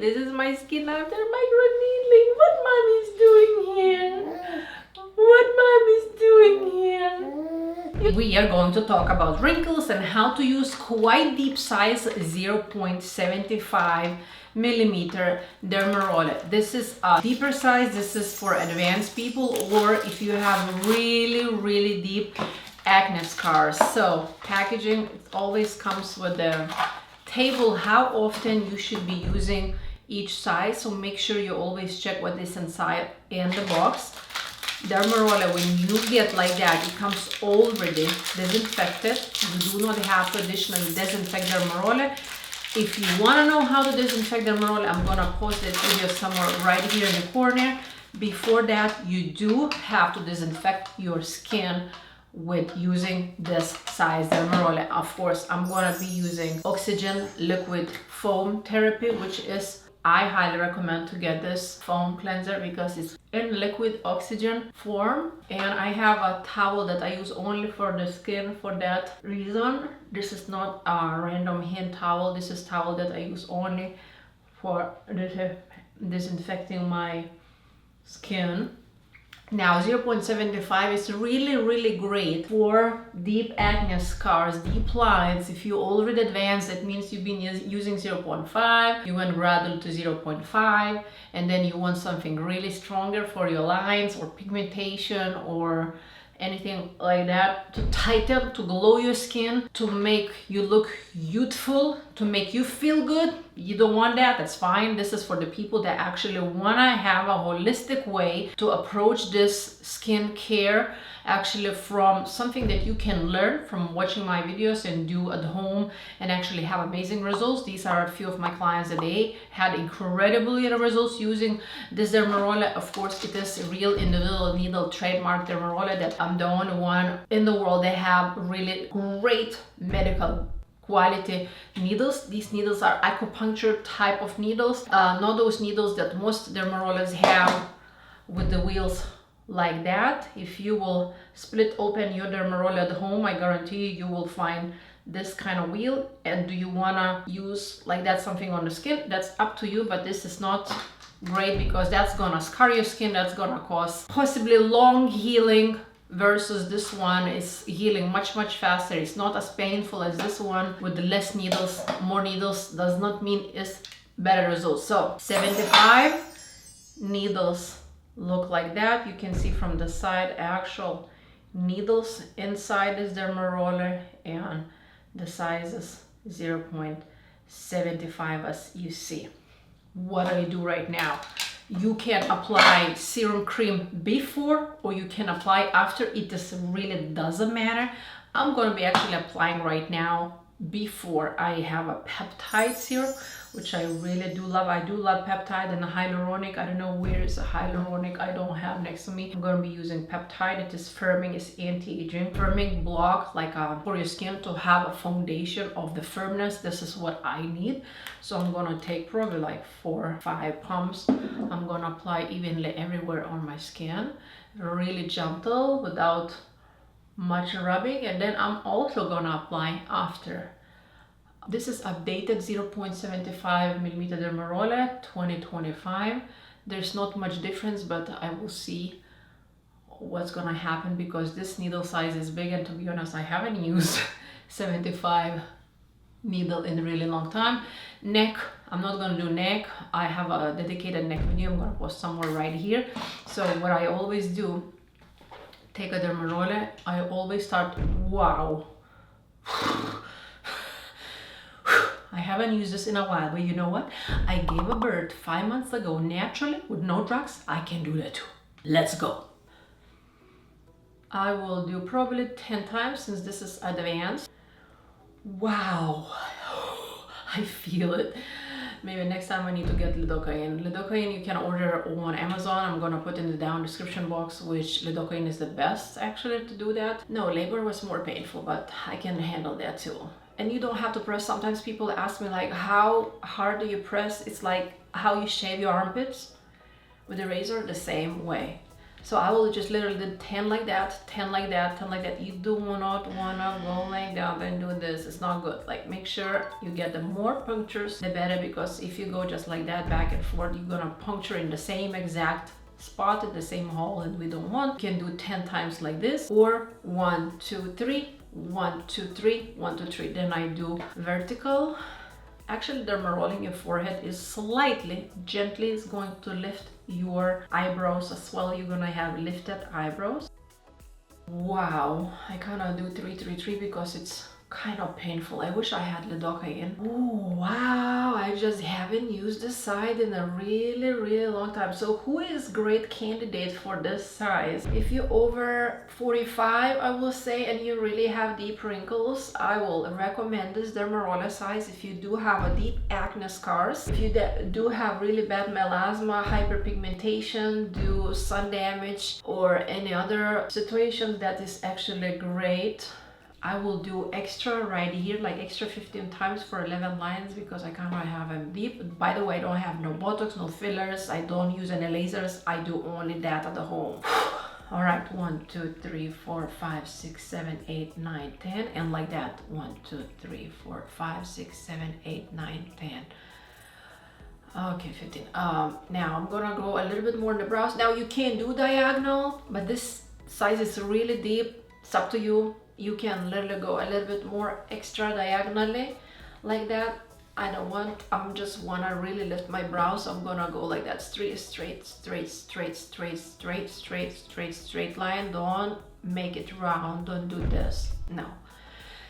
This is my skin after microneedling. What mommy's doing here? What mommy's doing here? We are going to talk about wrinkles and how to use quite deep size 0.75mm dermaroller. This is a deeper size. This is for advanced people, or if you have really deep acne scars. So packaging always comes with the table how often you should be using each size, so make sure you always check what is inside in the box. Dermaroller, when you get like that, it comes already disinfected. You do not have to additionally disinfect dermaroller. If you want to know how to disinfect dermaroller, I'm gonna post this video somewhere right here in the corner. Before that, you do have to disinfect your skin with using this size dermaroller. Of course, I'm gonna be using oxygen liquid foam therapy, which is, I highly recommend to get this foam cleanser because it's in liquid oxygen form. And I have a towel that I use only for the skin for that reason. This is not a random hand towel. This is towel that I use only for disinfecting my skin. Now 0.75 is really great for deep acne scars, deep lines. If you already advanced, that means you've been using 0.5, you went gradually to 0.5, and then you want something really stronger for your lines or pigmentation or anything like that, to tighten, to glow your skin, to make you look youthful, to make you feel good. You don't want that, that's fine. This is for the people that actually want to have a holistic way to approach this skin care, actually from something that you can learn from watching my videos and do at home and actually have amazing results. These are a few of my clients that they had incredible results using this dermaroller. Of course, it is a real individual needle trademark dermaroller that I'm the only one in the world that have really great medical quality needles. These needles are acupuncture type of needles, not those needles that most dermarollers have with the wheels like that. If you will split open your dermaroller at home, I guarantee you will find this kind of wheel. And do you wanna use like that something on the skin? That's up to you, but this is not great because that's gonna scar your skin. That's gonna cause possibly long healing, versus this one is healing much faster. It's not as painful as this one. With the less needles, more needles does not mean it's better results. So 75 needles look like that. You can see from the side actual needles inside this dermaroller, and the size is 0.75 as you see. What do you do right now? You can apply serum cream before, or you can apply after. It just really doesn't matter. I'm going to be actually applying right now before. I have a peptide serum, which I really do love. I do love peptide and hyaluronic. I don't know where is a hyaluronic. I don't have next to me. I'm going to be using peptide. It is firming, it's anti-aging, firming block, like for your skin to have a foundation of the firmness. This is what I need. So I'm going to take probably like 4 or 5 pumps. I'm going to apply evenly everywhere on my skin, really gentle without much rubbing. And then I'm also going to apply after. This is updated 0.75mm dermaroller 2025. There's not much difference, but I will see what's gonna happen because this needle size is big, and to be honest, I haven't used 75 needle in a really long time. Neck, I'm not gonna do neck. I have a dedicated neck video. I'm gonna post somewhere right here. So what I always do, take a dermaroller. I always start, wow. I haven't used this in a while, but you know what? I gave a birth 5 months ago naturally with no drugs. I can do that too. Let's go. I will do probably 10 times since this is advanced. Wow, I feel it. Maybe next time I need to get lidocaine. Lidocaine you can order on Amazon. I'm gonna put in the down description box which lidocaine is the best actually to do that. No, labor was more painful, but I can handle that too. And you don't have to press. Sometimes people ask me like, how hard do you press? It's like how you shave your armpits with a razor, the same way. So I will just literally do 10 like that, 10 like that, 10 like that. You do not wanna go like down and do this. It's not good. Like, make sure you get the more punctures, the better, because if you go just like that back and forth, you're gonna puncture in the same exact spot in the same hole, and we don't want. You can do 10 times like this, or 1, 2, 3, 1, 2, 3, 1, 2, 3. Then I do vertical. Actually, dermarolling your forehead is slightly, gently is going to lift your eyebrows as well. You're gonna have lifted eyebrows. Wow, I kind of do 3, 3, 3 because it's kind of painful. I wish I had lidocaine. Oh wow, I just haven't used this side in a really long time. So who is great candidate for this size? If you're over 45, I will say, and you really have deep wrinkles, I will recommend this dermaroller size. If you do have a deep acne scars, if you do have really bad melasma, hyperpigmentation, do sun damage, or any other situation, that is actually great. I will do extra right here, like extra 15 times for 11 lines, because I kind of have them deep. By the way, I don't have no Botox, no fillers. I don't use any lasers. I do only that at the home. All right, 1, 2, 3, 4, 5, 6, 7, 8, 9, 10, and like that. 1, 2, 3, 4, 5, 6, 7, 8, 9, 10. Okay, 15. Now I'm gonna go a little bit more in the brows. Now you can do diagonal, but this size is really deep. It's up to you. You can literally go a little bit more extra diagonally like that. I'm just wanna really lift my brows. So I'm gonna go like that, straight line. Don't make it round, don't do this, no.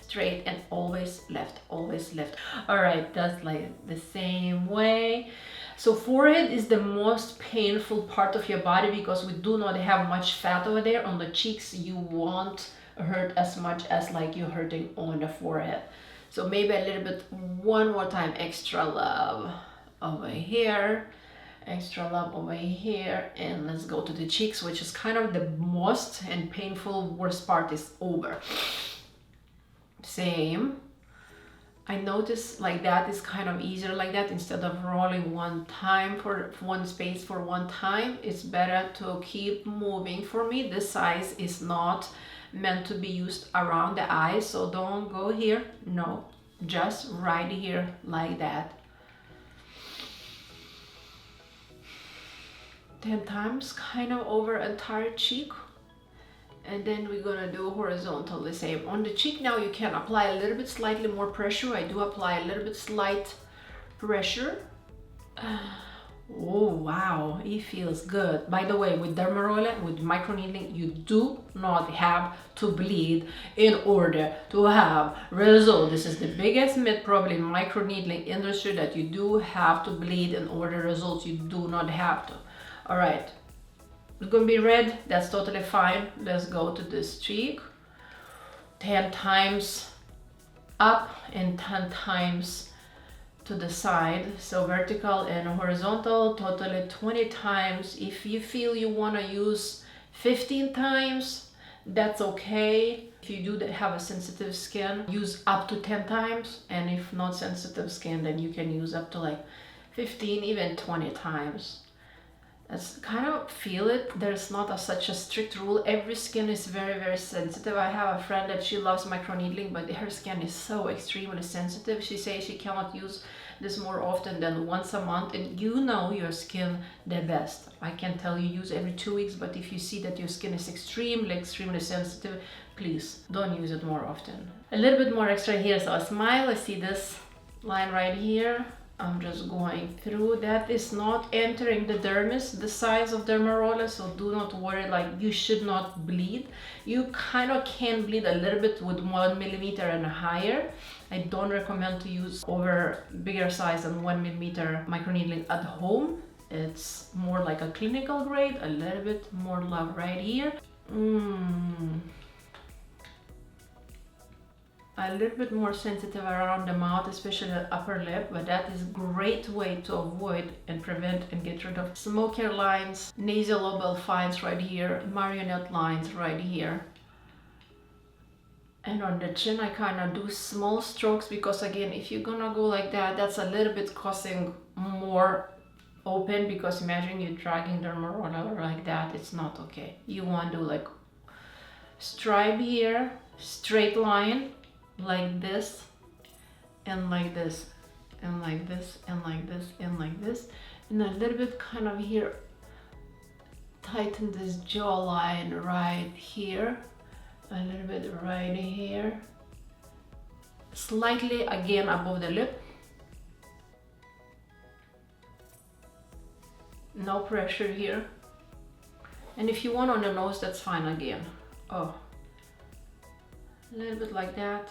Straight and always left, always left. All right, that's like the same way. So forehead is the most painful part of your body because we do not have much fat over there. On the cheeks, you won't hurt as much as like you're hurting on the forehead. So maybe a little bit, one more time, extra love over here, extra love over here, and let's go to the cheeks, which is kind of the most and painful. Worst part is over. Same. I notice like that is kind of easier like that. Instead of rolling one time for one space for one time, it's better to keep moving. For me, this size is not meant to be used around the eyes, so don't go here, no, just right here like that. 10 times, kind of over entire cheek. And then we're gonna do horizontal the same. On the cheek now you can apply a little bit slightly more pressure. I do apply a little bit slight pressure. Oh wow, it feels good. By the way, with dermaroller, with microneedling, you do not have to bleed in order to have result. This is the biggest myth probably in microneedling industry, that you do have to bleed in order results. You do not have to. All right. It's gonna be red, that's totally fine. Let's go to this cheek. 10 times up and 10 times to the side. So vertical and horizontal, totally 20 times. If you feel you wanna use 15 times, that's okay. If you do have a sensitive skin, use up to 10 times. And if not sensitive skin, then you can use up to like 15, even 20 times. That's kind of feel it. There's not such a strict rule. Every skin is very sensitive. I have a friend that she loves microneedling, but her skin is so extremely sensitive. She says she cannot use this more often than once a month, and you know your skin the best. I can tell you use every 2 weeks, but if you see that your skin is extremely sensitive, please don't use it more often. A little bit more extra here, so I smile. I see this line right here. I'm just going through. That is not entering the dermis, the size of dermaroller, so do not worry, like you should not bleed. You kind of can bleed a little bit with 1 millimeter and higher. I don't recommend to use over bigger size than 1 millimeter microneedling at home. It's more like a clinical grade. A little bit more love right here. A little bit more sensitive around the mouth, especially the upper lip, but that is a great way to avoid and prevent and get rid of smoky lines, nasolabial fines right here, marionette lines right here. And on the chin, I kind of do small strokes because again, if you're gonna go like that, that's a little bit causing more open, because imagine you're dragging dermaroller like that. It's not okay. You want to do like stripe here, straight line, like this, and like this, and like this, and like this, and like this, and a little bit kind of here, tighten this jawline right here, a little bit right here, slightly again above the lip. No pressure here. And if you want on the nose, that's fine again. Oh, a little bit like that,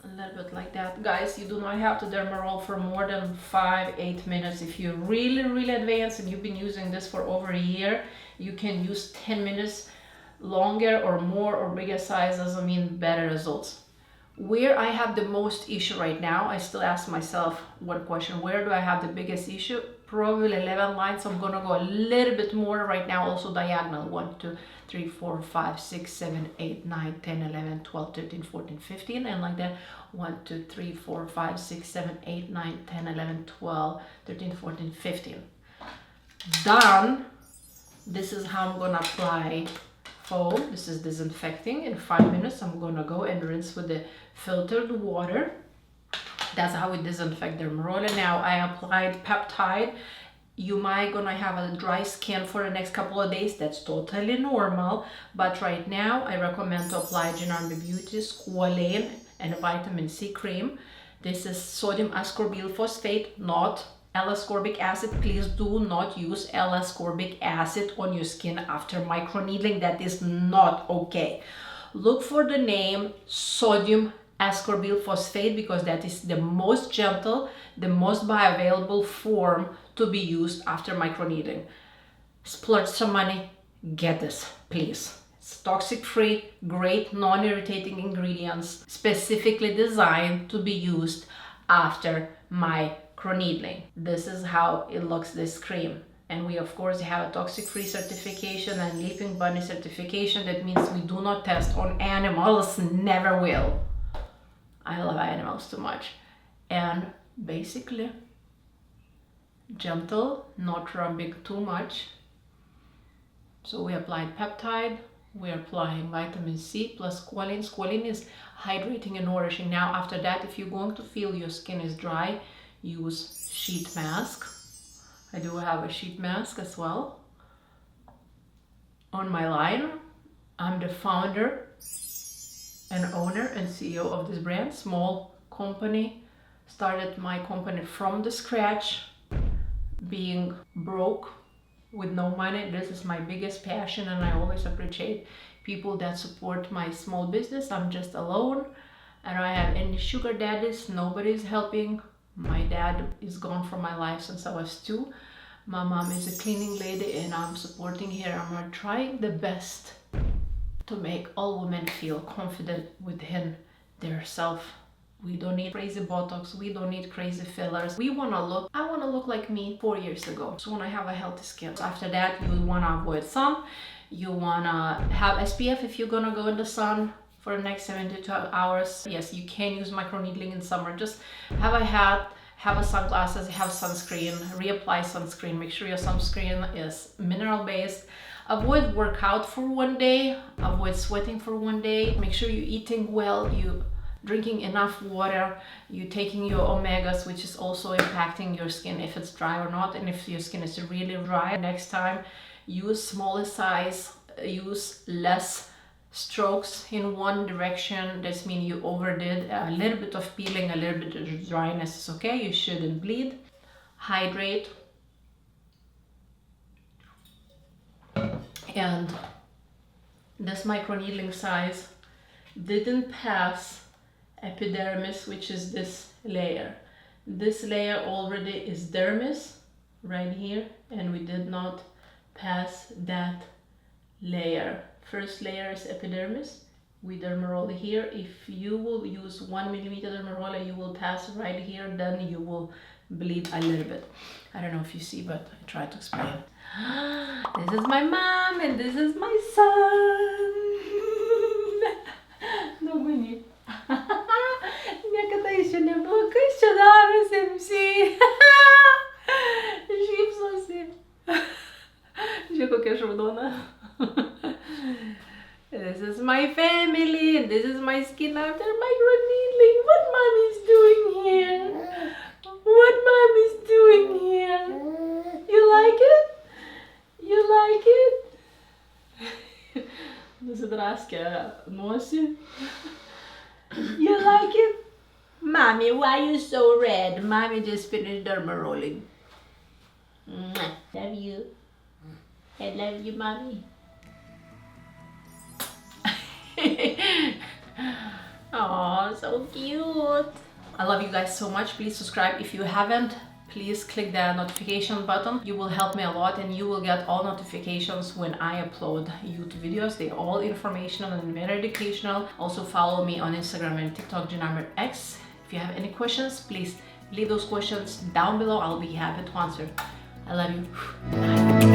a little bit like that. Guys, you do not have to dermaroll for more than 5-8 minutes. If you're really advanced and you've been using this for over a year, you can use 10 minutes longer or more or bigger size. Doesn't mean better results. Where I have the most issue right now, I still ask myself one question: where do I have the biggest issue? Probably 11 lines. So I'm gonna go a little bit more right now, also diagonal. 1, 2, 3, 4, 5, 6, 7, 8, 9, 10, 11, 12, 13, 14, 15, and like that. 1, 2, 3, 4, 5, 6, 7, 8, 9, 10, 11, 12, 13, 14, 15. Done. This is how I'm gonna apply foam. This is disinfecting. In 5 minutes, I'm gonna go and rinse with the filtered water. That's how we disinfect dermaroller. Now I applied peptide. You might gonna have a dry skin for the next couple of days. That's totally normal. But right now I recommend to apply Genarme Beauty squalane and vitamin C cream. This is sodium ascorbyl phosphate, not L-ascorbic acid. Please do not use L-ascorbic acid on your skin after microneedling. That is not okay. Look for the name sodium ascorbyl phosphate, because that is the most gentle, the most bioavailable form to be used after microneedling. Splurge some money, get this, please. It's toxic free, great non-irritating ingredients, specifically designed to be used after microneedling. This is how it looks, this cream. And we of course have a toxic free certification and Leaping Bunny certification. That means we do not test on animals, never will. I love animals too much. And basically gentle, not rubbing too much. So we applied peptide, we're applying vitamin C plus squalane. Squalane is hydrating and nourishing. Now after that, if you're going to feel your skin is dry, use sheet mask. I do have a sheet mask as well on my line. I'm the founder and owner and CEO of this brand, small company. Started my company from the scratch, being broke with no money. This is my biggest passion, and I always appreciate people that support my small business. I'm just alone. I don't have any sugar daddies, nobody's helping. My dad is gone from my life since I was 2. My mom is a cleaning lady and I'm supporting her. I'm trying the best to make all women feel confident within their self. We don't need crazy Botox, we don't need crazy fillers. I wanna look like me 4 years ago. Just wanna have a healthy skin. After that, you wanna avoid sun. You wanna have SPF if you're gonna go in the sun for the next 72 hours. Yes, you can use microneedling in summer. Just have a hat, have a sunglasses, have sunscreen, reapply sunscreen. Make sure your sunscreen is mineral based. Avoid workout for 1 day, avoid sweating for 1 day. Make sure you're eating well, you drinking enough water, you taking your omegas, which is also impacting your skin if it's dry or not. And if your skin is really dry, next time use smaller size, use less strokes in one direction. This means you overdid. A little bit of peeling, a little bit of dryness is okay. You shouldn't bleed. Hydrate. And this microneedling size didn't pass epidermis, which is this layer. This layer already is dermis right here, and we did not pass that layer. First layer is epidermis. We dermaroll here. If you will use 1mm dermaroller, you will pass right here, then you will bleed a little bit. I don't know if you see, but I try to explain. This is my mom and this is my son. No мені. Niekada еще не было, kai čia darosi MC. Šypsosi. kokia šaudona. This is my family, and this is my skin after microneedling. What mommy's doing here? What mommy's doing here? You like it? You like it? Nusidraskė nosį. You like it? Mommy, why are you so red? Mommy just finished dermarolling. Love you. I love you, mommy. Oh, so cute. I love you guys so much. Please subscribe if you haven't. Please click the notification button. You will help me a lot, and you will get all notifications when I upload YouTube videos. They're all informational and very educational. Also follow me on Instagram and TikTok, X. If you have any questions, please leave those questions down below. I'll be happy to answer. I love you. Bye.